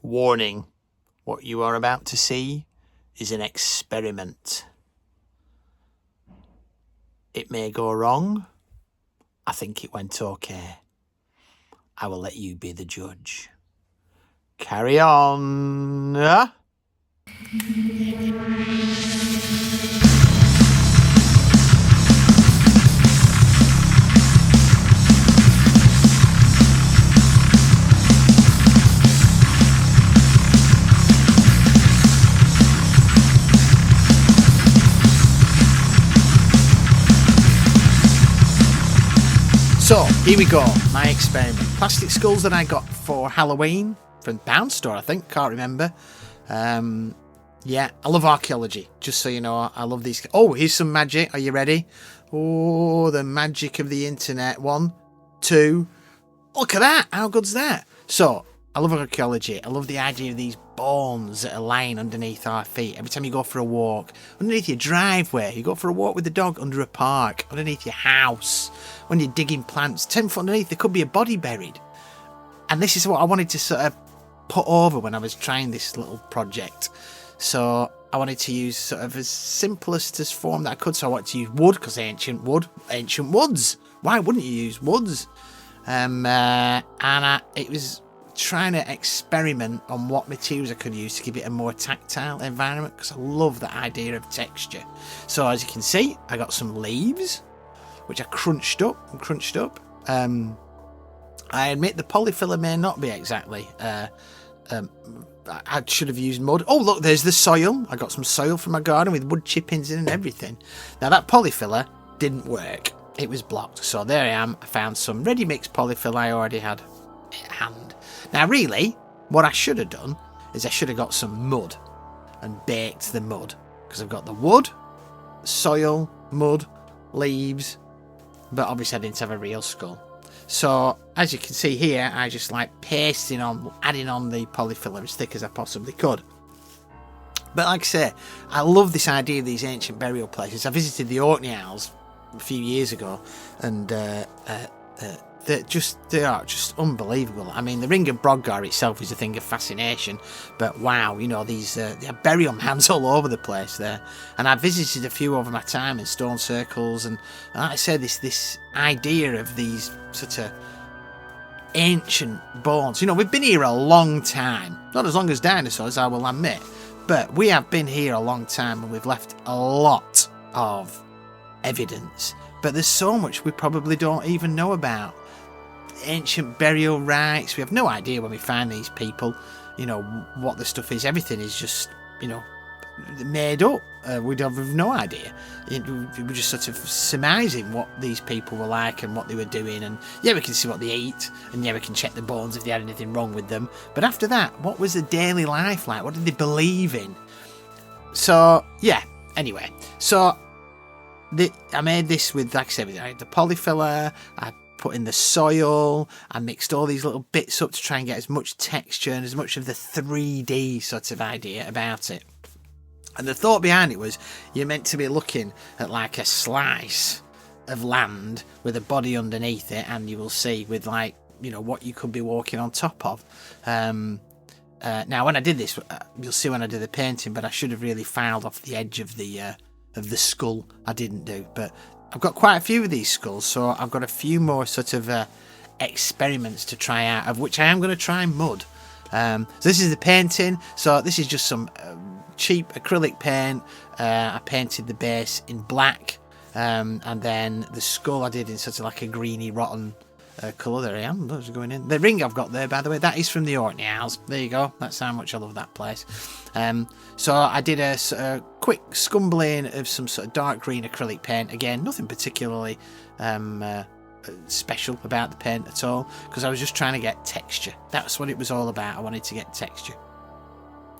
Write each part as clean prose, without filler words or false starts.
Warning, what you are about to see is an experiment. It may go wrong. I think it went okay. I will let you be the judge. Carry on. So, here we go, my experiment. Plastic skulls that I got for Halloween from Pound Store, I think, can't remember. Yeah, I love archaeology, just so you know, I love these. Oh, here's some magic, are you ready? Oh, the magic of the internet. 1, 2, look at that, how good's that? So, I love archaeology, I love the idea of these bones that are lying underneath our feet. Every time you go for a walk, underneath your driveway, you go for a walk with the dog under a park, underneath your house, when you're digging plants, 10 foot underneath, there could be a body buried. And this is what I wanted to sort of put over when I was trying this little project. So I wanted to use sort of as simplest as form that I could. So I wanted to use wood, because ancient woods. Why wouldn't you use woods? It was trying to experiment on what materials I could use to give it a more tactile environment, because I love the idea of texture. So as you can see, I got some leaves, which I crunched up. I admit the polyfiller may not be exactly. I should have used mud. Oh, look, there's the soil. I got some soil from my garden with wood chippings in and everything. Now, that polyfiller didn't work. It was blocked. So there I am. I found some ready-mix polyfiller I already had at hand. Now, really, what I should have done is I should have got some mud and baked the mud, because I've got the wood, soil, mud, leaves, but obviously I didn't have a real skull. So as you can see here, I just like adding on the polyfiller as thick as I possibly could. But like I say, I love this idea of these ancient burial places. I visited the Orkney Isles a few years ago, and they are just unbelievable. I mean, the Ring of Brodgar itself is a thing of fascination, but wow, you know, these they have burial mounds all over the place there. And I visited a few over my time in stone circles, and like I said, this idea of these sort of ancient bones. You know, we've been here a long time, not as long as dinosaurs, I will admit, but we have been here a long time, and we've left a lot of evidence. But there's so much we probably don't even know about. Ancient burial rites, we have no idea when we find these people, you know, what the stuff is. Everything is just, you know, made up. We'd have no idea. We're just sort of surmising what these people were like and what they were doing, and yeah, we can see what they eat, and yeah, we can check the bones if they had anything wrong with them, but after that, what was the daily life like? What did they believe in? So yeah, anyway, so I made this with, like I said, the polyfiller, I put in the soil, I mixed all these little bits up to try and get as much texture and as much of the 3D sort of idea about it. And the thought behind it was, you're meant to be looking at like a slice of land with a body underneath it, and you will see with, like, you know, what you could be walking on top of. Now, when I did this, you'll see when I do the painting, but I should have really filed off the edge of the skull. I didn't do, but I've got quite a few of these skulls, so I've got a few more sort of experiments to try out, of which I am going to try mud. So this is the painting. So this is just some cheap acrylic paint. I painted the base in black, and then the skull I did in sort of like a greeny rotten colour. There I am, those are going in. The ring I've got there, by the way, that is from the Orkney Isles. There you go, that's how much I love that place. So I did a quick scumbling of some sort of dark green acrylic paint. Again, nothing particularly special about the paint at all, because I was just trying to get texture. That's what it was all about. I wanted to get texture.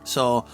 So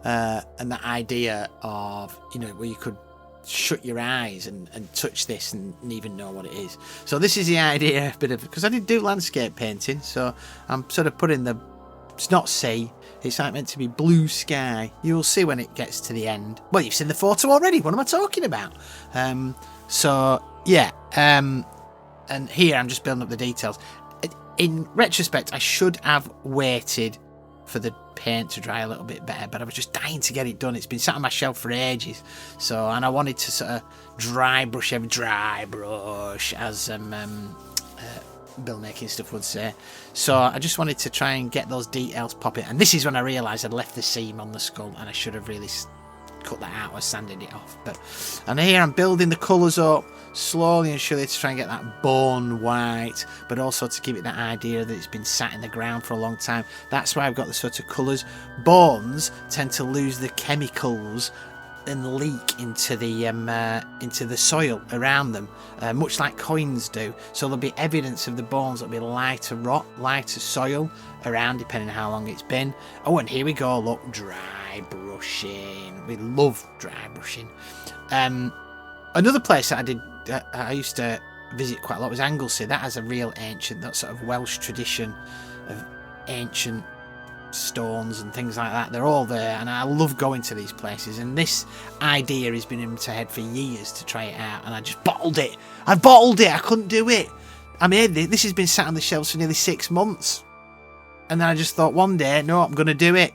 and the idea of, you know, where you could shut your eyes and touch this and even know what it is. So this is the idea, a bit of, because I did do landscape painting, so I'm sort of putting it's not sea, it's like meant to be blue sky. You'll see when it gets to the end. Well, you've seen the photo already, what am I talking about? So yeah, and here I'm just building up the details. In retrospect, I should have waited for the paint to dry a little bit better, but I was just dying to get it done. It's been sat on my shelf for ages, and I wanted to sort of dry brush, as bill making stuff would say. So I just wanted to try and get those details popping, and this is when I realised I'd left the seam on the skull, and I should have really cut that out or sanded it off. And here I'm building the colours up slowly and surely to try and get that bone white, but also to give it that idea that it's been sat in the ground for a long time. That's why I've got the sort of colours. Bones tend to lose the chemicals and leak into the soil around them, much like coins do. So there'll be evidence of the bones. There'll be lighter rock, lighter soil around, depending on how long it's been. Oh, and here we go. Look, dry brushing. We love dry brushing. Another place that I used to visit quite a lot was Anglesey. That has a real ancient, that sort of Welsh tradition of ancient stones and things like that. They're all there, and I love going to these places, and this idea has been in my head for years to try it out, and I just bottled it. I couldn't do it. I made it. This has been sat on the shelves for nearly 6 months, and then I just thought one day, no, I'm going to do it.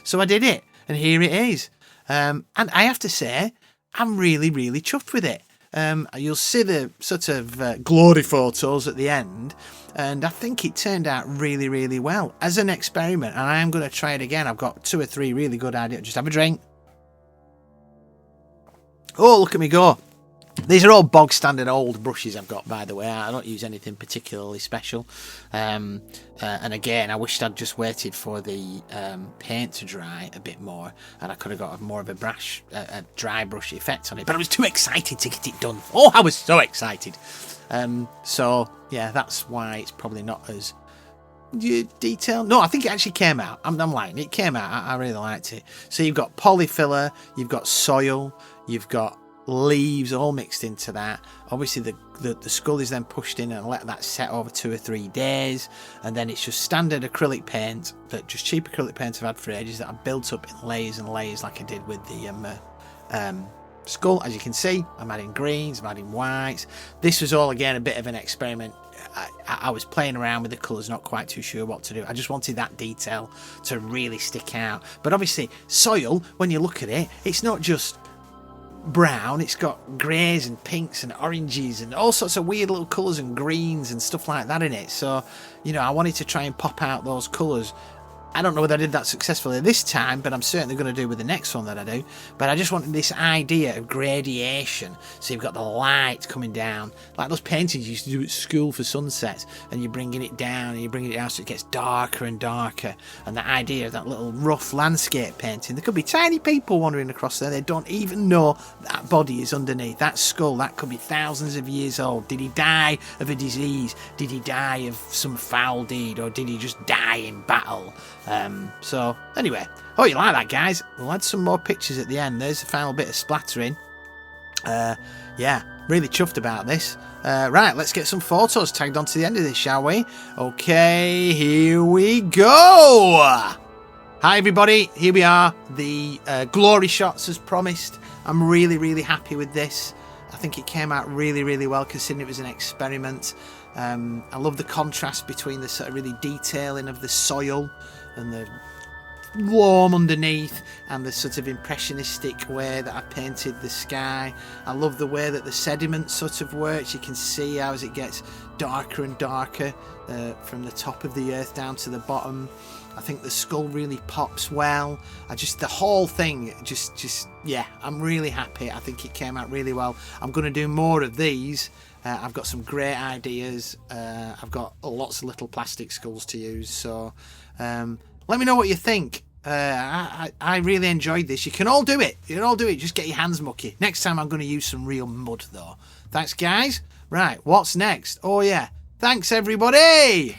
So I did it, and here it is. And I have to say, I'm really, really chuffed with it. You'll see the sort of glory photos at the end, and I think it turned out really, really well as an experiment, and I am going to try it again. I've got 2 or 3 really good ideas. Just have a drink. Oh, look at me go. These are all bog standard old brushes I've got, by the way. I don't use anything particularly special. And again, I wished I'd just waited for the paint to dry a bit more, and I could have got more of a dry brush effect on it. But I was too excited to get it done. Oh, I was so excited. So yeah, that's why it's probably not as detailed. No, I think it actually came out. I'm lying. It came out. I really liked it. So you've got polyfiller, you've got soil, you've got leaves all mixed into that. Obviously the skull is then pushed in and let that set over 2 or 3 days, and then it's just standard acrylic paint, that just cheap acrylic paint I've had for ages, that I've built up in layers and layers like I did with the skull. As you can see, I'm adding greens, I'm adding whites. This was all again a bit of an experiment. I was playing around with the colours, not quite too sure what to do. I just wanted that detail to really stick out. But obviously soil, when you look at it, it's not just brown, it's got greys and pinks and oranges and all sorts of weird little colours and greens and stuff like that in it. So, you know, I wanted to try and pop out those colours. I don't know whether I did that successfully this time, but I'm certainly going to do with the next one that I do. But I just wanted this idea of gradation. So you've got the light coming down, like those paintings you used to do at school for sunsets, and you're bringing it down and you're bringing it down so it gets darker and darker. And the idea of that little rough landscape painting. There could be tiny people wandering across there. They don't even know that body is underneath. That skull, that could be thousands of years old. Did he die of a disease? Did he die of some foul deed? Or did he just die in battle? So anyway, oh, you like that, guys? We'll add some more pictures at the end. There's the final bit of splattering. Yeah, really chuffed about this. Right, let's get some photos tagged onto the end of this, shall we? Okay, here we go. Hi everybody, here we are, the glory shots as promised. I'm really, really happy with this. I think it came out really, really well considering it was an experiment. I love the contrast between the sort of really detailing of the soil and the loam underneath, and the sort of impressionistic way that I painted the sky. I love the way that the sediment sort of works. You can see how as it gets darker and darker from the top of the earth down to the bottom. I think the skull really pops well. The whole thing, yeah, I'm really happy. I think it came out really well. I'm going to do more of these. I've got some great ideas. I've got lots of little plastic skulls to use. So let me know what you think. I really enjoyed this. You can all do it. Just get your hands mucky. Next time I'm going to use some real mud though. Thanks guys. Right, what's next? Oh yeah. Thanks everybody.